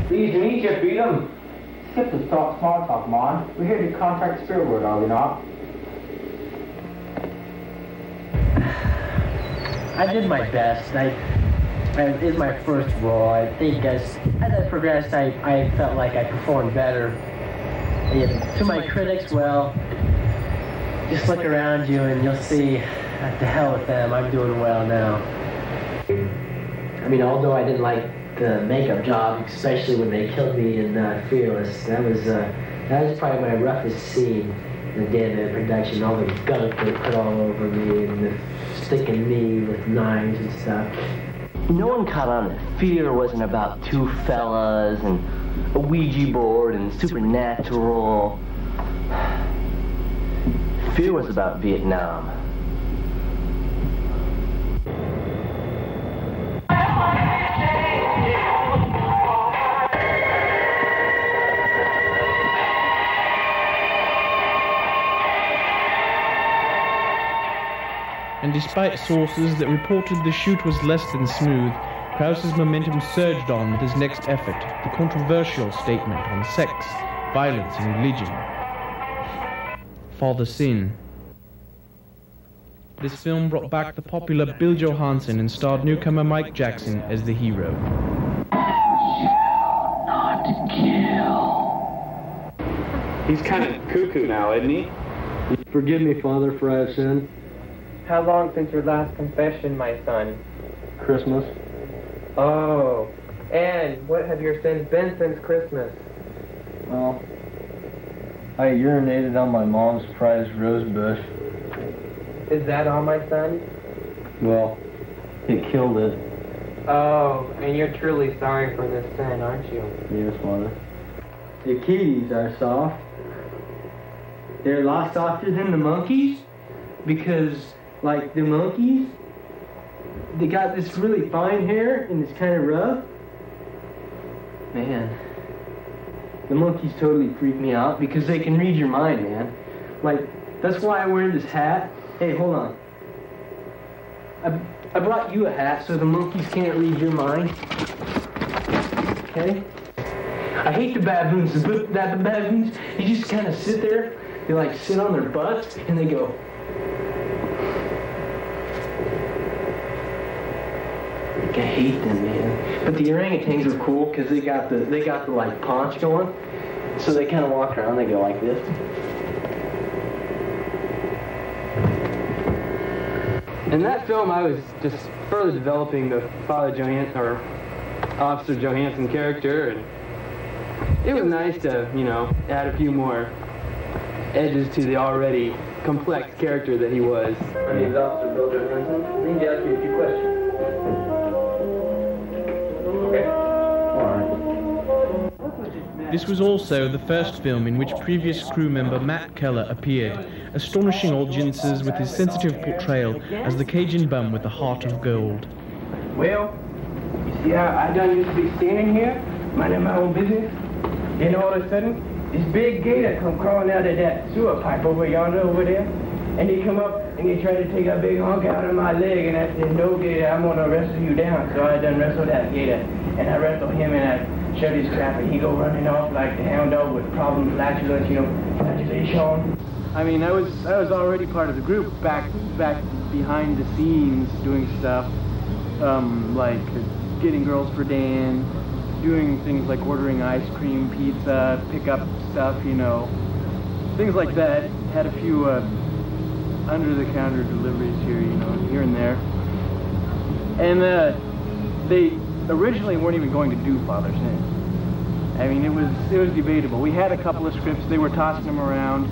Pleased to meet you, Freedom. Skip the small talk, Mon. We're here to contract spirit world, are we not? I did my best. It was my first role. I think as I progressed, I felt like I performed better. And to my critics, well, just look around you and you'll see, to hell with them, I'm doing well now. I mean, although I didn't like the makeup job, especially when they killed me in Fearless, that was probably my roughest scene in the Danman production. All the gunk they put all over me and the sticking me with knives and stuff. No one caught on that Fear wasn't about two fellas and a Ouija board and supernatural. Fear was about Vietnam. And despite sources that reported the shoot was less than smooth, Krause's momentum surged on with his next effort, the controversial statement on sex, violence and religion. Father Sin. This film brought back the popular Bill Johansson and starred newcomer Mike Jackson as the hero. Not kill. He's kind of cuckoo now, isn't he? Forgive me, Father, for I have sinned. How long since your last confession, my son? Christmas. Oh, and what have your sins been since Christmas? Well, I urinated on my mom's prized rose bush. Is that all, my son? Well, it killed it. Oh, and you're truly sorry for this sin, aren't you? Yes, Father. The kitties are soft. They're a lot softer than the monkeys because, like, the monkeys, they got this really fine hair and it's kind of rough. Man, the monkeys totally freak me out because they can read your mind, man. Like, that's why I wear this hat. Hey, hold on. I brought you a hat so the monkeys can't read your mind. Okay? I hate the baboons. The baboons, you just kind of sit there. They like sit on their butts and they go. Like, I hate them, man. But the orangutans are cool because they got the like paunch going. So they kind of walk around. They go like this. In that film, I was just further developing the Father Johansson, or Officer Johansson character, and it was nice to, you know, add a few more edges to the already complex character that he was. My name's Officer Bill Johansson. I need to ask you a few questions. Okay. Alright. This was also the first film in which previous crew member Matt Keller appeared, astonishing audiences with his sensitive portrayal as the Cajun bum with a heart of gold. Well, you see how I done used to be standing here, minding my own business? Then all of a sudden, this big gator come crawling out of that sewer pipe over yonder over there. And he come up and he tried to take a big hunk out of my leg, and I said, no, gator, I'm gonna wrestle you down. So I done wrestled that gator, and I wrestled him and I shut his trap, and he go running off like the hound dog with problem flatulence, you know, flatulation. I mean, I was already part of the group back behind the scenes doing stuff, like getting girls for Dan, doing things like ordering ice cream, pizza, pick up stuff, you know, things like that. Had a few under-the-counter deliveries here, you know, here and there. And they originally weren't even going to do Father Sin. I mean, it was debatable. We had a couple of scripts. They were tossing them around.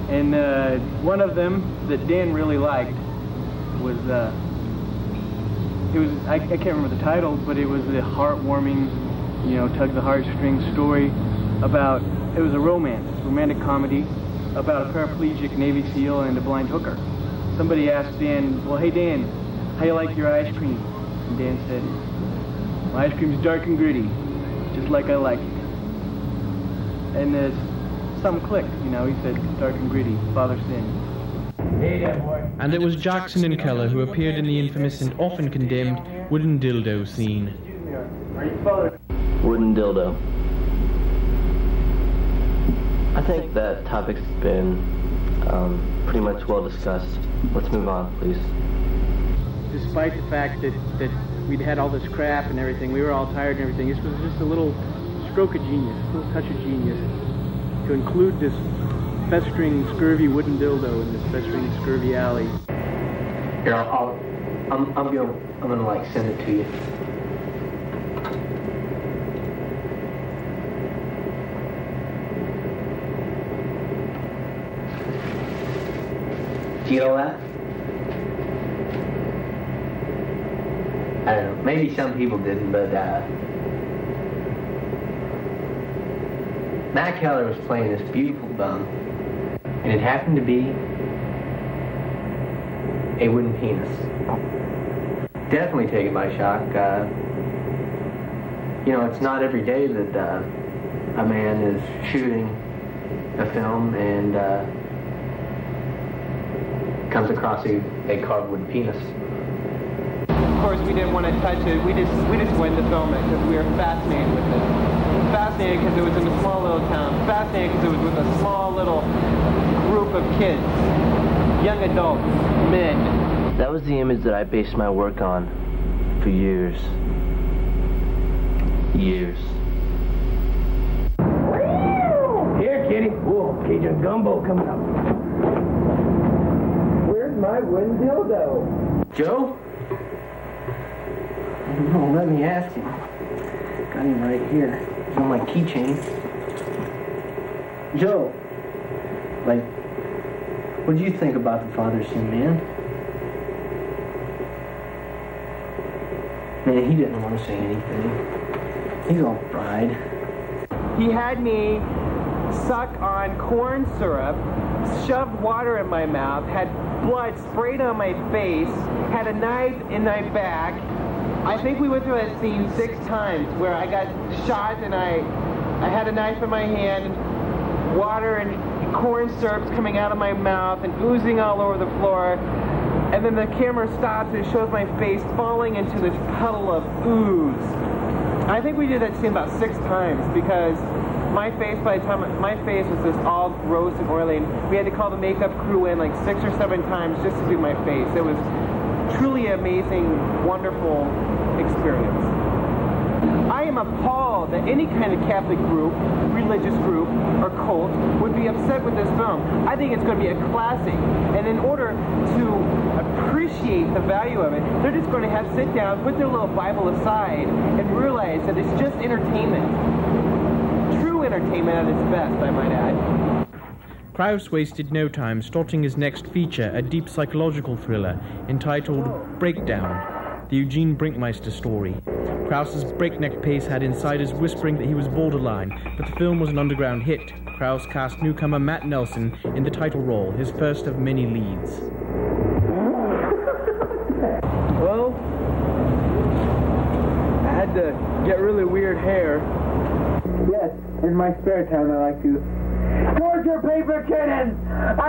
And one of them that Dan really liked was, I can't remember the title, but it was a heartwarming, you know, tug the heartstrings story about, it was a romantic comedy about a paraplegic Navy SEAL and a blind hooker. Somebody asked Dan, well, hey Dan, how you like your ice cream? And Dan said, my ice cream's dark and gritty, just like I like it. And something clicked, you know, he said, dark and gritty, Father Sin. Hey there, boy. And it was Jackson and Keller who appeared in the infamous and often condemned wooden dildo scene. Are you Father? Wooden dildo. I think that topic's been pretty much well discussed. Let's move on, please. Despite the fact that we'd had all this crap and everything, we were all tired and everything, this was just a little stroke of genius, a little touch of genius, to include this festering scurvy wooden dildo in this festering scurvy alley. Here, I'm gonna like send it to you. Do you know that? I don't know. Maybe some people didn't, but Matt Keller was playing this beautiful bum, and it happened to be a wooden penis. Definitely taken by shock. You know, it's not every day that a man is shooting a film and comes across a carved wooden penis. Of course, we didn't want to touch it. We just went to film it because we were fascinated with it. Fascinated because it was in a small little town. Fascinated because it was with a small little group of kids, young adults, men. That was the image that I based my work on for years. Years. Here, kitty. Whoa, Cajun gumbo coming up. Where's my wooden dildo? Joe? No, let me ask him. Got him right here. He's on my keychain. Joe, like, what do you think about the father sin, man? Man, he didn't want to say anything. He's all fried. He had me suck on corn syrup, shoved water in my mouth, had blood sprayed on my face, had a knife in my back. I think we went through that scene 6 times where I got shot and I had a knife in my hand, water and corn syrups coming out of my mouth and oozing all over the floor. And then the camera stops and it shows my face falling into this puddle of ooze. I think we did that scene about 6 times because my face, by the time my face was just all gross and oily, and we had to call the makeup crew in like 6 or 7 times just to do my face. It was truly amazing, wonderful experience. I am appalled that any kind of Catholic group, religious group, or cult would be upset with this film. I think it's going to be a classic, and in order to appreciate the value of it, they're just going to have to sit down, put their little Bible aside, and realize that it's just entertainment. True entertainment at its best, I might add. Krause wasted no time starting his next feature, a deep psychological thriller entitled Breakdown, the Eugene Brinkmeister story. Krause's breakneck pace had insiders whispering that he was borderline, but the film was an underground hit. Krause cast newcomer Matt Nelson in the title role, his first of many leads. Well, I had to get really weird hair. Yes, in my spare time I like to torture paper kittens! A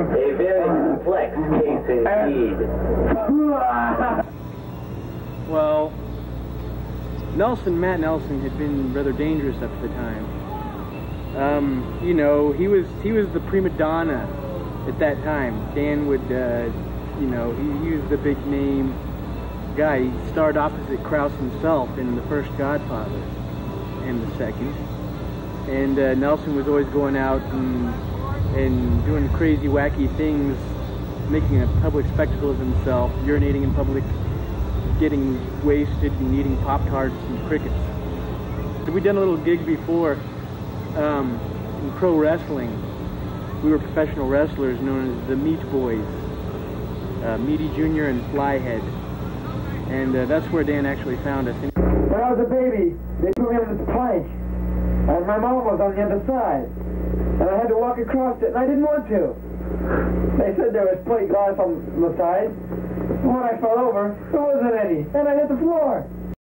very complex case indeed. Well, Matt Nelson had been rather dangerous up to the time. You know, he was the prima donna at that time. Dan would, you know, he was the big name guy. He starred opposite Krause himself in the first Godfather and the second. And Nelson was always going out and doing crazy, wacky things, making a public spectacle of himself, urinating in public, getting wasted and eating Pop-Tarts and crickets. We'd done a little gig before in pro wrestling. We were professional wrestlers known as the Meat Boys, Meaty Jr. and Flyhead. And that's where Dan actually found us. When I was a baby, they put me on this plank, and my mom was on the other side. And I had to walk across it, and I didn't want to. They said there was plate glass on the side. When I fell over, there wasn't any, and I hit the floor.